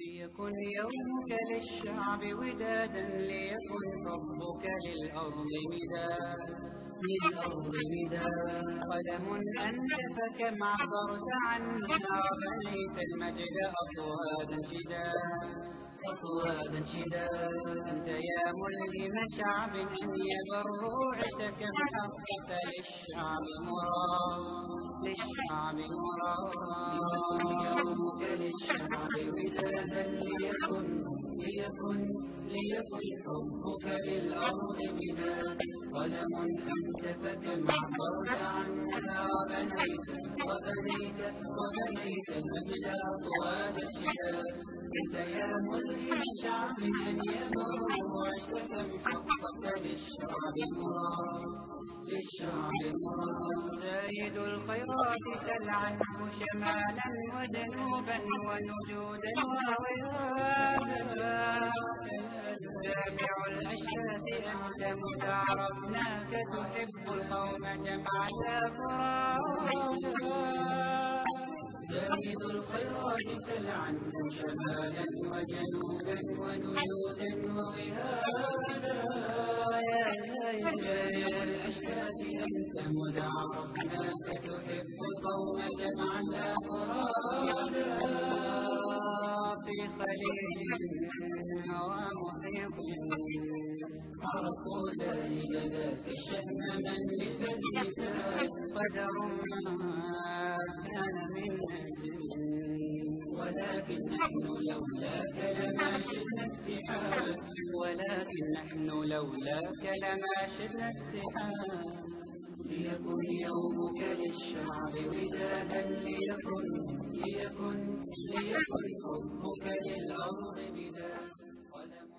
ليكن يومك للشعب ودادا، ليكن حبك للأرض مداد. قلم أنت فكم عبرت عنها، وبنيت المجد أطوادا شداد. أنت يا ملهم شعب أن يبروا، عشت كم حققت للشعب مراد. ليكن يومك للشعب ودادا، ليكن حبك للأرض مداد. قلم أنت فكم عبرت عنها، وبنيت المجد أطوادا شداد. أنت يا ملهم شعب أن يبروا، عشت كم حققت للشعب مراد. زايد الخيرات سل عنه شمالا وجنوبا ونجودا ووهابا. جامع الأشهاد أنت مذ عرفناك، تحب القوم جمعا لا فرادا. زايد الخيرات سل عنه شمالا وجنوبا ونجودا ووهابا. يا زايد الأشهاد أنت مذ عرفناك، تحب القوم جمعا لا فرادا. في خليج ومحيط عرفوا زايد ذاك الشأن من بالبدء ساد. قدر ما كان من أجل، ولكن نحن لولاك لما شئنا اتحاد. ليكن يومك للشعب ودادا، ليكن حبك للأرض مداد. قلم